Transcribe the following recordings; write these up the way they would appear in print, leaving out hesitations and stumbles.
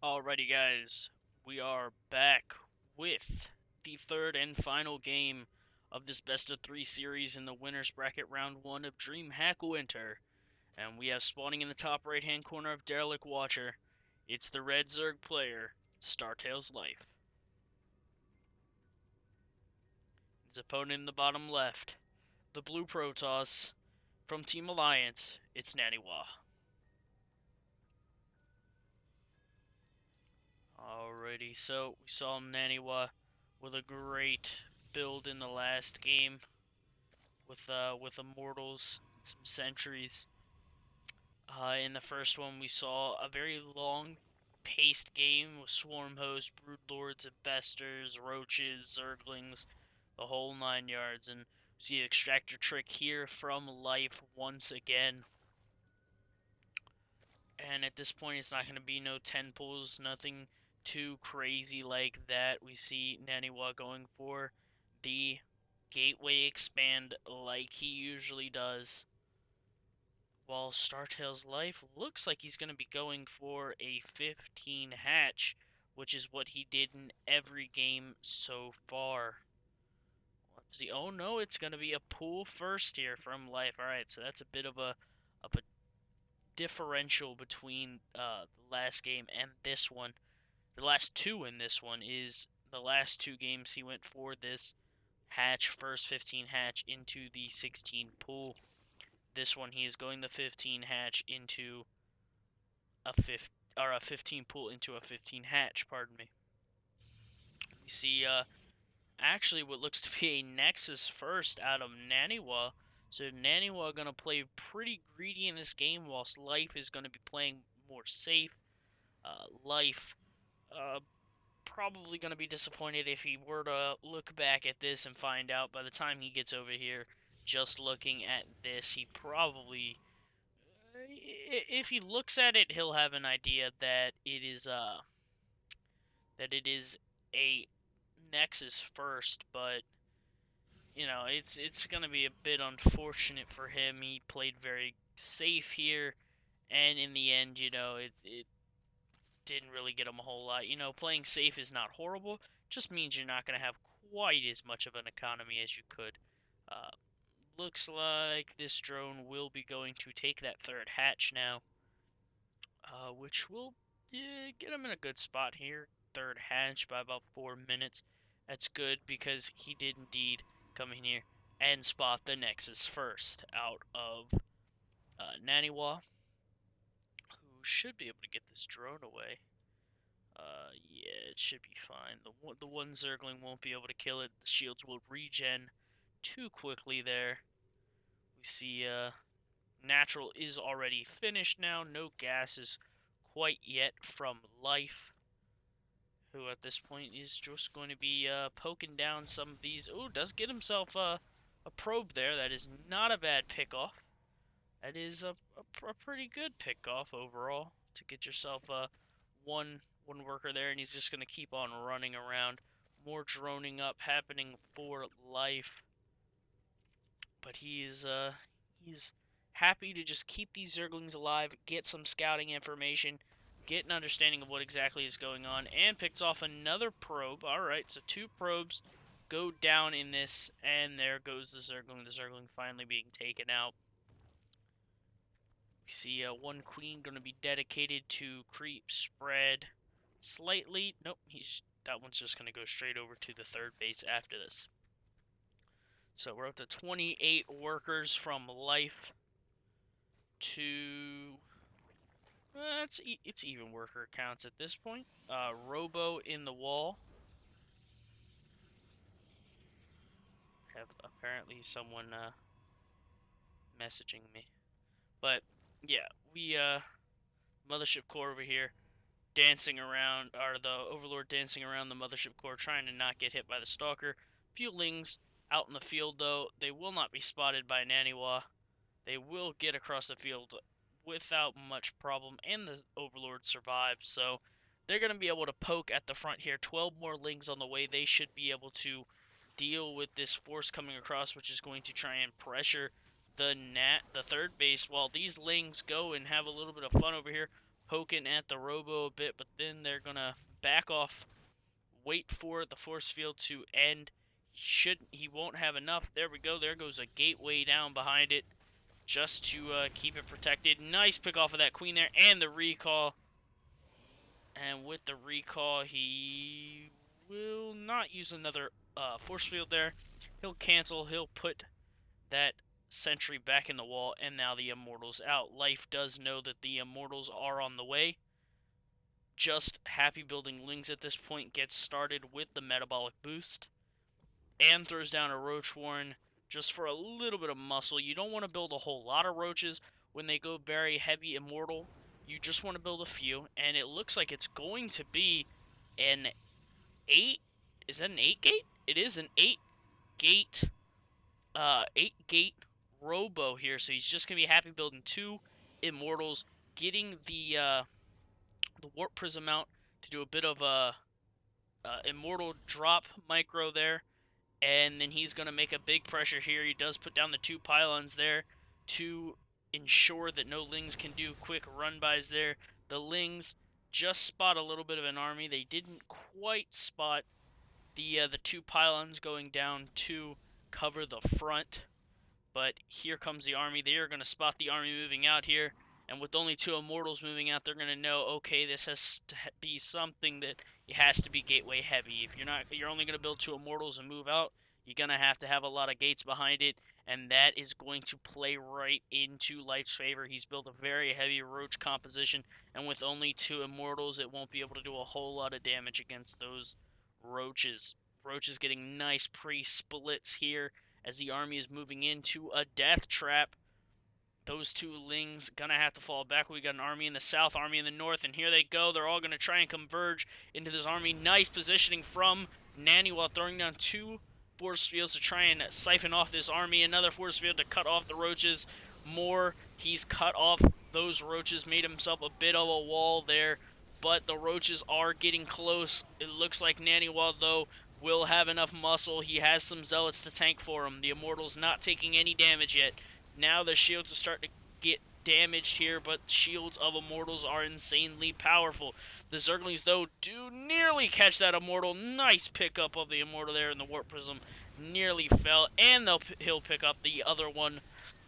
Alrighty, guys, we are back with the third and final game of this best of three series in the winners bracket round one of DreamHack Winter. And we have spawning in the top right hand corner of Derelict Watcher. It's the red Zerg player, Startail's Life. His opponent in the bottom left, the blue Protoss from Team Alliance, it's Naniwa. Alrighty, so we saw Naniwa with a great build in the last game with Immortals and some Sentries. In the first one, we saw a very long-paced game with Swarm Hosts, Broodlords, Infestors, Roaches, Zerglings, the whole 9 yards. And see the Extractor trick here from Life once again. And at this point, it's not going to be no 10 pulls, nothing too crazy like that. We see Naniwa going for the Gateway expand like he usually does. While Startail's Life looks like he's going to be going for a 15 hatch, which is what he did in every game so far. Oh no, it's going to be a pull first here from Life. Alright, so that's a bit of a differential between the last game and this one. The last two in this one is the last two games he went for this hatch, first 15 hatch into the 16 pull. This one he is going the 15 hatch into a 15 pull into a 15 hatch, pardon me. We see actually what looks to be a Nexus first out of Naniwa. So Naniwa gonna play pretty greedy in this game, whilst Life is gonna be playing more safe. Life probably gonna be disappointed if he were to look back at this and find out by the time he gets over here, just looking at this, he probably, if he looks at it, he'll have an idea that it is a Nexus first, but you know, it's gonna be a bit unfortunate for him. He played very safe here, and in the end, you know, it didn't really get him a whole lot. You know, playing safe is not horrible, just means you're not gonna have quite as much of an economy as you could. Uh, Looks like this drone will be going to take that third hatch now, which will get him in a good spot here. Third hatch by about 4 minutes. That's good because he did indeed come in here and spot the Nexus first out of Naniwa, who should be able to get this drone away. Yeah, it should be fine. The one Zergling won't be able to kill it. The shields will regen too quickly there. We see Natural is already finished now. No gases quite yet from Life, who at this point is just going to be poking down some of these. Oh, does get himself a probe there. That is not a bad pickoff. That is a pretty good pickoff overall to get yourself one worker there, and he's just going to keep on running around. More droning up happening for Life, but he's happy to just keep these Zerglings alive, get some scouting information, get an understanding of what exactly is going on, and picks off another probe. Alright, so 2 probes go down in this, and there goes the Zergling finally being taken out. We see one queen going to be dedicated to creep spread slightly. Nope, that one's just going to go straight over to the third base after this. So we're up to 28 workers from Life to it's even worker counts at this point. Robo in the wall. Have apparently someone messaging me, but yeah, we Mothership Core over here dancing around, or the Overlord dancing around the Mothership Core, trying to not get hit by the Stalker. Few Lings out in the field though. They will not be spotted by Naniwa. They will get across the field without much problem, and the Overlord survives, so they're going to be able to poke at the front here. 12 more Lings on the way. They should be able to deal with this force coming across, which is going to try and pressure the third base, while these Lings go and have a little bit of fun over here, poking at the Robo a bit, but then they're gonna back off, wait for the force field to end. He won't have enough. There we go. There goes a gateway down behind it, just to keep it protected. Nice pick off of that queen there, and the recall. And with the recall, he will not use another force field there. He'll cancel. He'll put that sentry back in the wall, and now the Immortals out. Life does know that the Immortals are on the way. Just happy building Lings at this point, gets started with the metabolic boost, and throws down a Roach Warren just for a little bit of muscle. You don't want to build a whole lot of roaches when they go very heavy Immortal. You just want to build a few, and it looks like it's going to be an 8. Is that an 8 gate? It is an 8 gate 8 gate Robo here, so he's just gonna be happy building 2 Immortals, getting the Warp Prism out to do a bit of a Immortal drop micro there, and then he's gonna make a big pressure here. He does put down the 2 pylons there to ensure that no Lings can do quick run-bys there. The Lings just spot a little bit of an army. They didn't quite spot the 2 pylons going down to cover the front. But here comes the army. They are going to spot the army moving out here. And with only 2 Immortals moving out, they're going to know, okay, this has to be something that it has to be gateway heavy. If you're only going to build 2 Immortals and move out, you're going to have a lot of gates behind it. And that is going to play right into Life's favor. He's built a very heavy Roach composition. And with only 2 Immortals, it won't be able to do a whole lot of damage against those Roaches. Roaches getting nice pre-splits here as the army is moving into a death trap. Those 2 Lings gonna have to fall back. We got an army in the south, army in the north, and here they go. They're all gonna try and converge into this army. Nice positioning from Naniwa, throwing down 2 force fields to try and siphon off this army. Another force field to cut off the Roaches. More, he's cut off those Roaches, made himself a bit of a wall there, but the Roaches are getting close. It looks like Naniwa, though, will have enough muscle. He has some Zealots to tank for him. The Immortals not taking any damage yet. Now the shields are starting to get damaged here, but shields of Immortals are insanely powerful. The Zerglings, though, do nearly catch that Immortal. Nice pickup of the Immortal there in the Warp Prism. Nearly fell, and he'll pick up the other one.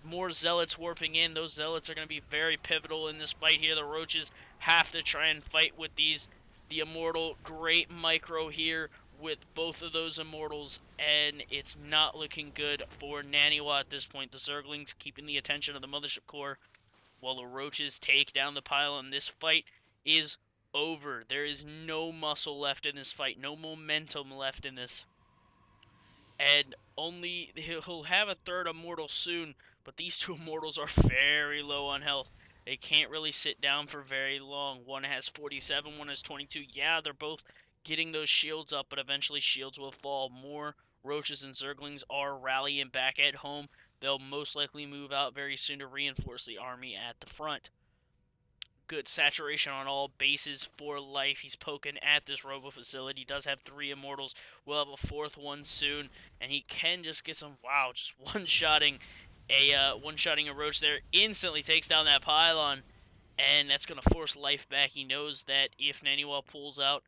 More Zealots warping in. Those Zealots are going to be very pivotal in this fight here. The Roaches have to try and fight with these. The Immortal, great micro here with both of those Immortals, and it's not looking good for Naniwa at this point. The Zerglings keeping the attention of the Mothership Core, while the Roaches take down the pylon. This fight is over. There is no muscle left in this fight, no momentum left in this. And he'll have a 3rd Immortal soon, but these 2 Immortals are very low on health. They can't really sit down for very long. One has 47, one has 22. Yeah, they're both getting those shields up, but eventually shields will fall. More Roaches and Zerglings are rallying back at home. They'll most likely move out very soon to reinforce the army at the front. Good saturation on all bases for Life. He's poking at this Robo facility. He does have 3 Immortals. We'll have a 4th one soon, and he can just get some, wow, just one-shotting a Roach there. Instantly takes down that pylon, and that's going to force Life back. He knows that if Naniwa pulls out,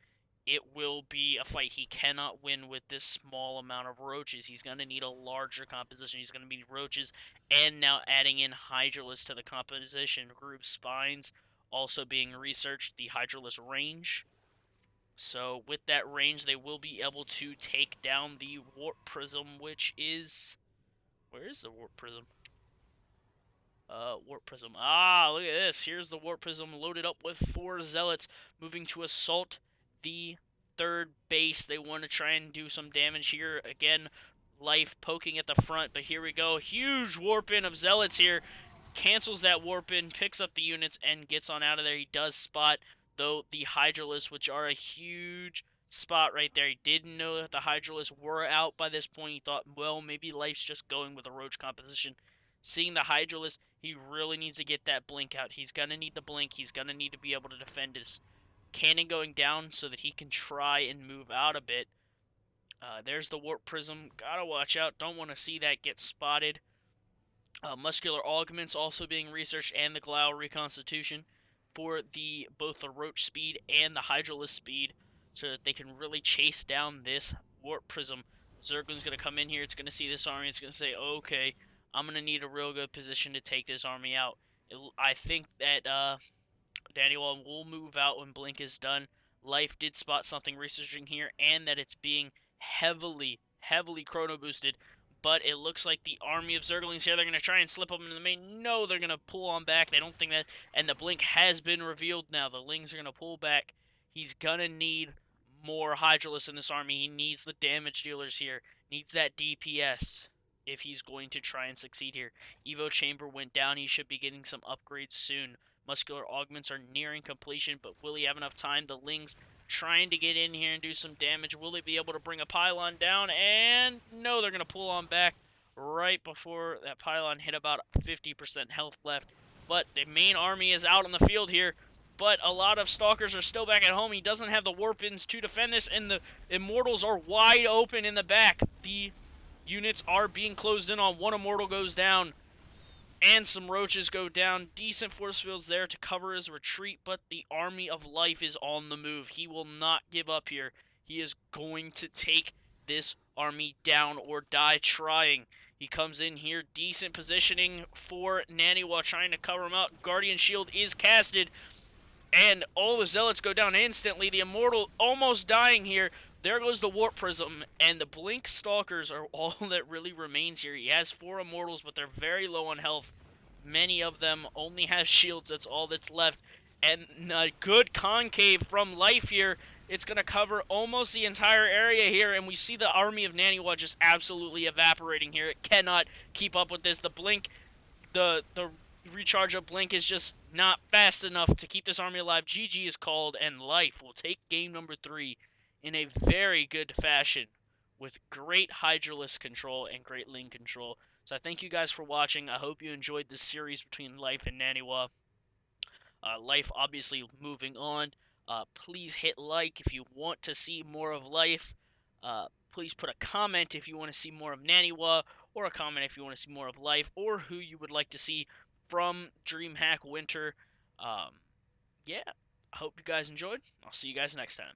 it will be a fight. He cannot win with this small amount of Roaches. He's going to need a larger composition. He's going to need Roaches, and now adding in Hydralisk to the composition. Group Spines also being researched, the Hydralisk range. So with that range, they will be able to take down the Warp Prism, which is... Where is the Warp Prism? Warp Prism. Ah, look at this. Here's the Warp Prism loaded up with 4 Zealots moving to assault the 3rd base. They want to try and do some damage here. Again, Life poking at the front, but here we go. Huge warp in of Zealots here. Cancels that warp in, picks up the units, and gets on out of there. He does spot, though, the Hydralisks, which are a huge spot right there. He didn't know that the Hydralisks were out by this point. He thought, well, maybe Life's just going with a Roach composition. Seeing the Hydralisk, he really needs to get that blink out. He's going to need the blink. He's going to need to be able to defend his cannon going down so that he can try and move out a bit. There's the Warp Prism. Gotta watch out. Don't want to see that get spotted. Muscular augments also being researched, and the Glau reconstitution. for both the Roach speed and the Hydralisk speed so that they can really chase down this Warp Prism. Zergling's going to come in here. It's going to see this army. It's going to say, okay, I'm going to need a real good position to take this army out. I think that Naniwa will move out when Blink is done. Life did spot something researching here, and that it's being heavily, heavily chrono boosted. But it looks like the army of Zerglings here, they're going to try and slip up into the main. No, they're going to pull on back. They don't think that. And the Blink has been revealed now. The Lings are going to pull back. He's going to need more Hydralisks in this army. He needs the damage dealers here. Needs that DPS if he's going to try and succeed here. Evo Chamber went down. He should be getting some upgrades soon. Muscular augments are nearing completion, but will he have enough time? The Lings trying to get in here and do some damage. Will he be able to bring a pylon down? And no, they're going to pull on back right before that pylon hit about 50% health left. But the main army is out on the field here. But a lot of Stalkers are still back at home. He doesn't have the Warpins to defend this, and the Immortals are wide open in the back. The units are being closed in on. One Immortal goes down, and some Roaches go down. Decent force fields there to cover his retreat, but the Army of Life is on the move. He will not give up here. He is going to take this army down or die trying. He comes in here, decent positioning for Naniwa, trying to cover him out. Guardian Shield is casted, and all the Zealots go down instantly. The Immortal almost dying here. There goes the Warp Prism, and the Blink Stalkers are all that really remains here. He has 4 Immortals, but they're very low on health. Many of them only have shields. That's all that's left. And a good concave from Life here. It's going to cover almost the entire area here, and we see the army of Naniwa just absolutely evaporating here. It cannot keep up with this. The Blink, the recharge of Blink is just not fast enough to keep this army alive. GG is called, and Life will take game number 3 in a very good fashion with great Hydralisk control and great Ling control. So I thank you guys for watching. I hope you enjoyed this series between Life and Naniwa. Life obviously moving on. Please hit like if you want to see more of Life. Please put a comment if you want to see more of Naniwa, or a comment if you want to see more of Life, or who you would like to see from DreamHack Winter. Yeah, I hope you guys enjoyed. I'll see you guys next time.